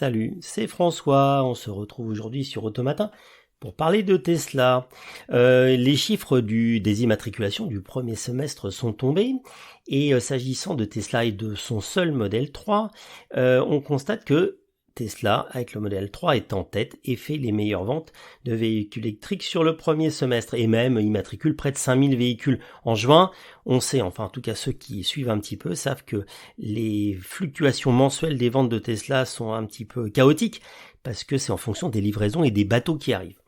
Salut, c'est François, on se retrouve aujourd'hui sur Automatin pour parler de Tesla. Les chiffres des immatriculations du premier semestre sont tombés et s'agissant de Tesla et de son seul modèle 3, on constate que Tesla, avec le modèle 3, est en tête et fait les meilleures ventes de véhicules électriques sur le premier semestre et même immatricule près de 5000 véhicules. En juin, on sait, enfin en tout cas ceux qui suivent un petit peu savent que les fluctuations mensuelles des ventes de Tesla sont un petit peu chaotiques parce que c'est en fonction des livraisons et des bateaux qui arrivent.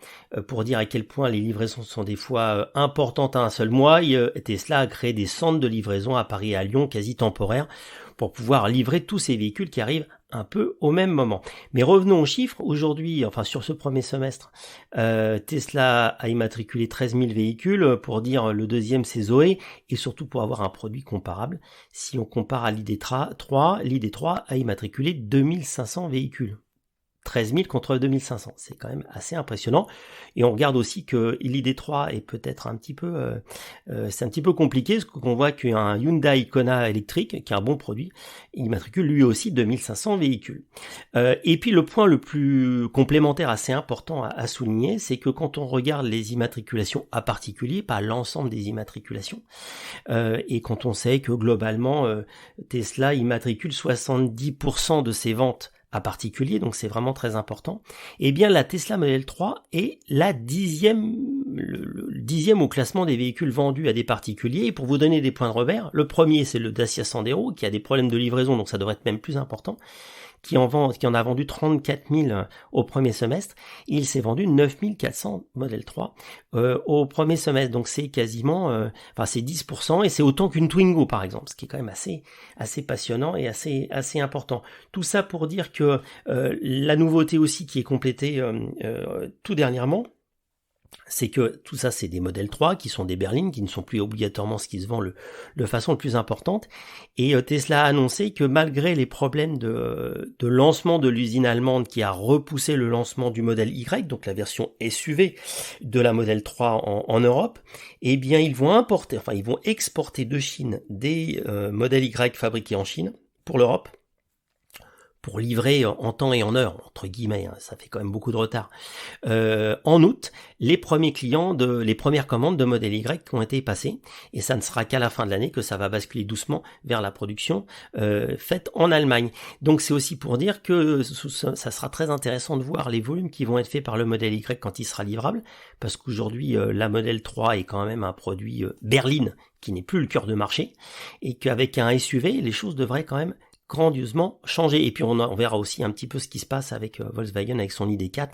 Pour dire à quel point les livraisons sont des fois importantes à un seul mois, Tesla a créé des centres de livraison à Paris et à Lyon quasi temporaires pour pouvoir livrer tous ces véhicules qui arrivent un peu au même moment. Mais revenons aux chiffres. Aujourd'hui, enfin sur ce premier semestre, Tesla a immatriculé 13 000 véhicules. Pour dire le deuxième, c'est Zoé. Et surtout pour avoir un produit comparable. Si on compare à l'ID3 a immatriculé 2500 véhicules. 13 000 contre 2500, c'est quand même assez impressionnant. Et on regarde aussi que l'ID3 est peut-être un petit peu, c'est un petit peu compliqué, parce qu'on voit qu'un Hyundai Kona électrique, qui est un bon produit, il matricule lui aussi 2500 véhicules. Et puis le point le plus complémentaire assez important à souligner, c'est que quand on regarde les immatriculations à particulier, pas l'ensemble des immatriculations, et quand on sait que globalement Tesla immatricule 70% de ses ventes à particulier, donc c'est vraiment très important, eh bien la Tesla Model 3 est le dixième au classement des véhicules vendus à des particuliers. Et pour vous donner des points de repère, le premier c'est le Dacia Sandero qui a des problèmes de livraison, donc ça devrait être même plus important, qui en a vendu 34 000 au premier semestre. Il s'est vendu 9 400 Model 3 au premier semestre, donc c'est quasiment, c'est 10%, et c'est autant qu'une Twingo par exemple, ce qui est quand même assez passionnant et assez important. Tout ça pour dire que la nouveauté aussi qui est complétée tout dernièrement, c'est que tout ça c'est des modèles 3 qui sont des berlines, qui ne sont plus obligatoirement ce qui se vend de façon le plus importante, et Tesla a annoncé que malgré les problèmes de lancement de l'usine allemande qui a repoussé le lancement du modèle Y, donc la version SUV de la modèle 3 en Europe, eh bien ils vont exporter de Chine des modèles Y fabriqués en Chine pour l'Europe, pour livrer en temps et en heure, entre guillemets, ça fait quand même beaucoup de retard. En août, les premières commandes de modèle Y ont été passées, et ça ne sera qu'à la fin de l'année que ça va basculer doucement vers la production faite en Allemagne. Donc c'est aussi pour dire que ça sera très intéressant de voir les volumes qui vont être faits par le modèle Y quand il sera livrable, parce qu'aujourd'hui la modèle 3 est quand même un produit berline qui n'est plus le cœur de marché, et qu'avec un SUV, les choses devraient quand même grandiosement changé. Et puis on verra aussi un petit peu ce qui se passe avec Volkswagen avec son ID4.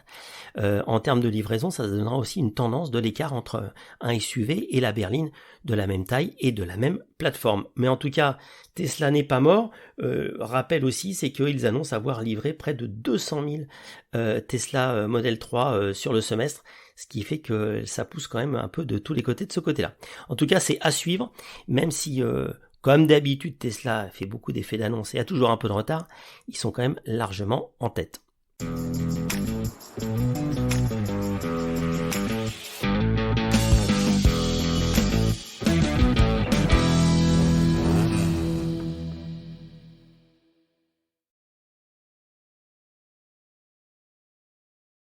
En termes de livraison, ça donnera aussi une tendance de l'écart entre un SUV et la berline de la même taille et de la même plateforme. Mais en tout cas, Tesla n'est pas mort. Rappel aussi, c'est qu'ils annoncent avoir livré près de 200 000 Tesla Model 3 sur le semestre, ce qui fait que ça pousse quand même un peu de tous les côtés de ce côté-là. En tout cas, c'est à suivre, même si comme d'habitude, Tesla fait beaucoup d'effets d'annonce et a toujours un peu de retard, ils sont quand même largement en tête.